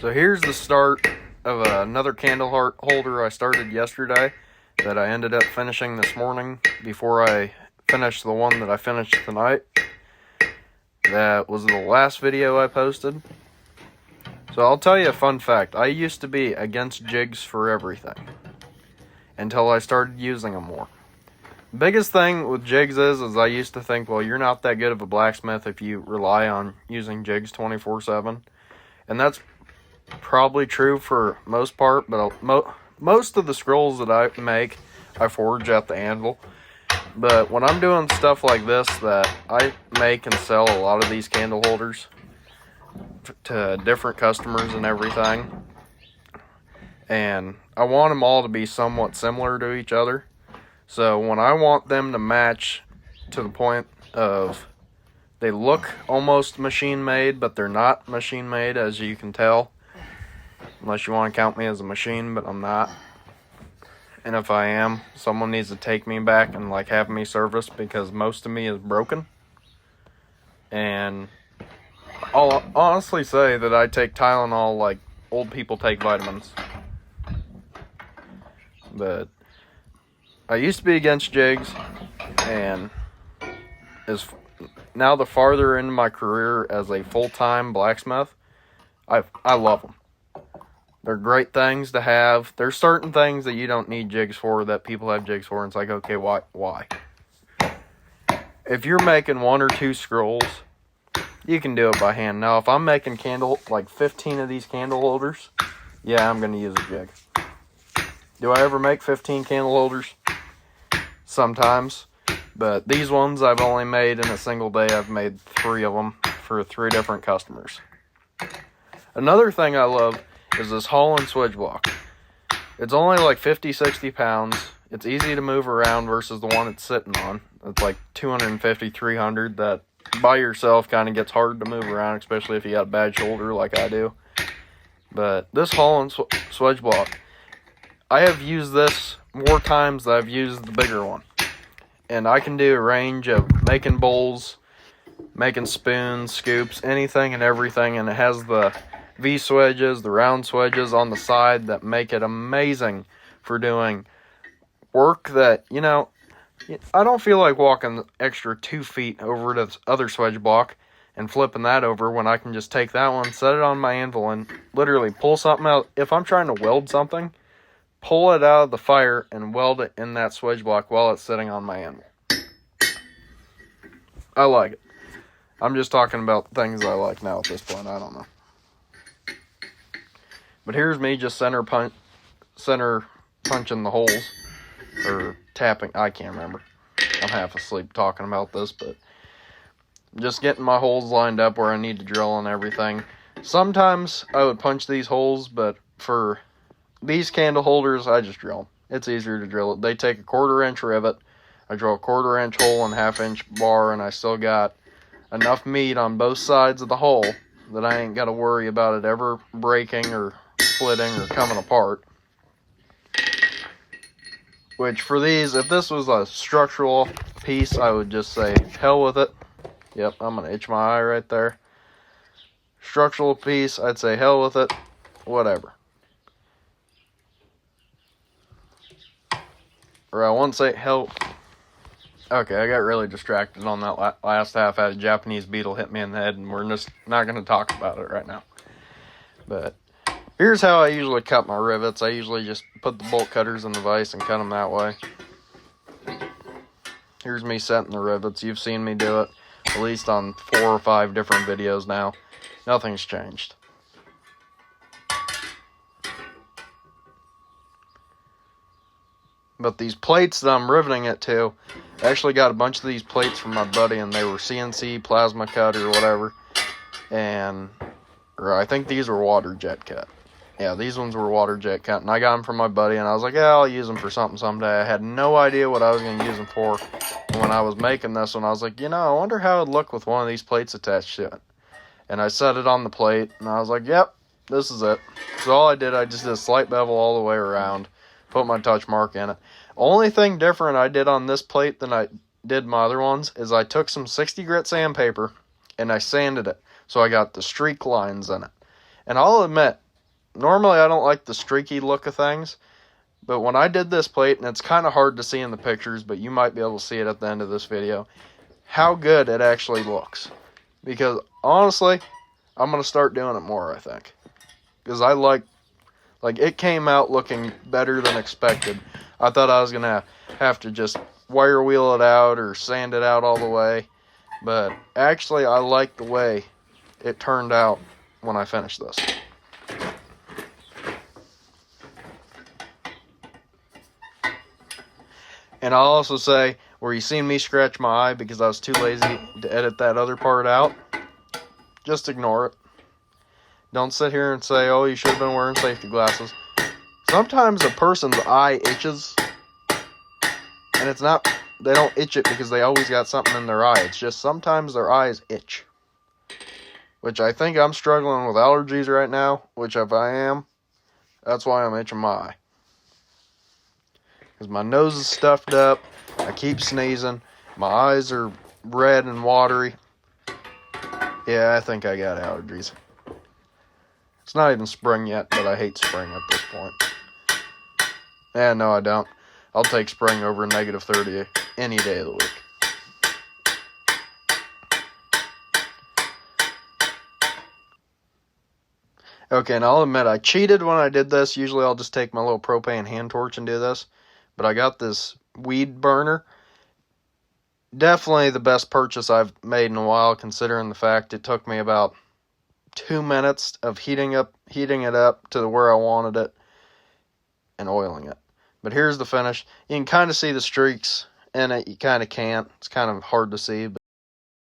So here's the start of another candle holder I started yesterday that I ended up finishing this morning before I finished the one that I finished tonight. That was the last video I posted. So I'll tell you a fun fact. I used to be against jigs for everything until I started using them more. Biggest thing with jigs is I used to think, well, you're not that good of a blacksmith if you rely on using jigs 24/7. And that's probably true for most part, but most of the scrolls that I make, I forge at the anvil. But when I'm doing stuff like this, that I make and sell a lot of these candle holders to different customers and everything, and I want them all to be somewhat similar to each other. So when I want them to match to the point of they look almost machine made, but they're not machine made, as you can tell. Unless you want to count me as a machine, but I'm not. And if I am, someone needs to take me back and have me serviced, because most of me is broken. And I'll honestly say that I take Tylenol like old people take vitamins. But I used to be against jigs, and now the farther into my career as a full-time blacksmith, I love them. They're great things to have. There's certain things that you don't need jigs for that people have jigs for, and it's like, okay, why? If you're making 1 or 2 scrolls, you can do it by hand. Now, if I'm making 15 of these candle holders, yeah, I'm going to use a jig. Do I ever make 15 candle holders? Sometimes. But these ones I've only made in a single day. I've made 3 of them for 3 different customers. Another thing I love is this Holland switch block. It's only like 50, 60 pounds. It's easy to move around versus the one it's sitting on. It's like 250, 300. That by yourself kind of gets hard to move around, especially if you got a bad shoulder like I do. But this Holland switch block, I have used this more times than I've used the bigger one. And I can do a range of making bowls, making spoons, scoops, anything and everything. And it has the V-swedges, the round swedges on the side that make it amazing for doing work that, I don't feel like walking the extra 2 feet over to the other swedge block and flipping that over when I can just take that one, set it on my anvil, and literally pull something out. If I'm trying to weld something, pull it out of the fire and weld it in that swedge block while it's sitting on my anvil. I like it. I'm just talking about things I like now at this point. I don't know. But here's me just center punching the holes, or tapping. I can't remember. I'm half asleep talking about this, but just getting my holes lined up where I need to drill and everything. Sometimes I would punch these holes, but for these candle holders, I just drill them. It's easier to drill it. They take a 1/4 inch rivet. I drill a 1/4 inch hole and 1/2 inch bar, and I still got enough meat on both sides of the hole that I ain't got to worry about it ever breaking or splitting or coming apart. Which for these, if this was a structural piece, I would just say, hell with it. Yep, I'm going to itch my eye right there. Structural piece, I'd say, hell with it. Whatever. Or I won't say hell. Okay, I got really distracted on that last half. I had a Japanese beetle hit me in the head, and we're just not going to talk about it right now. But here's how I usually cut my rivets. I usually just put the bolt cutters in the vise and cut them that way. Here's me setting the rivets. You've seen me do it at least on 4 or 5 different videos now. Nothing's changed. But these plates that I'm riveting it to, I actually got a bunch of these plates from my buddy, and they were CNC plasma cut or whatever. Or I think these were water jet cut. Yeah, these ones were water jet cut, and I got them from my buddy, and I was like, yeah, I'll use them for something someday. I had no idea what I was going to use them for. And when I was making this one, I was like, I wonder how it would look with one of these plates attached to it. And I set it on the plate, and I was like, yep, this is it. So all I did just did a slight bevel all the way around, put my touch mark in it. Only thing different I did on this plate than I did my other ones is I took some 60 grit sandpaper and I sanded it so I got the streak lines in it. And I'll admit, normally I don't like the streaky look of things, but when I did this plate, and it's kind of hard to see in the pictures, but you might be able to see it at the end of this video, how good it actually looks. Because honestly, I'm going to start doing it more, I think. Because I like it came out looking better than expected. I thought I was going to have to just wire wheel it out or sand it out all the way. But actually, I like the way it turned out when I finished this. And I'll also say, where you seen me scratch my eye because I was too lazy to edit that other part out, just ignore it. Don't sit here and say, oh, you should have been wearing safety glasses. Sometimes a person's eye itches, and it's not, they don't itch it because they always got something in their eye. It's just sometimes their eyes itch. Which I think I'm struggling with allergies right now, which if I am, that's why I'm itching my eye. Because my nose is stuffed up, I keep sneezing, my eyes are red and watery. Yeah, I think I got allergies. It's not even spring yet, but I hate spring at this point. Yeah, no, I don't. I'll take spring over -30 any day of the week. Okay, and I'll admit I cheated when I did this. Usually I'll just take my little propane hand torch and do this. But I got this weed burner. Definitely the best purchase I've made in a while, considering the fact it took me about 2 minutes of heating it up to where I wanted it and oiling it. But here's the finish. You can kind of see the streaks in it. You kind of can't. It's kind of hard to see, but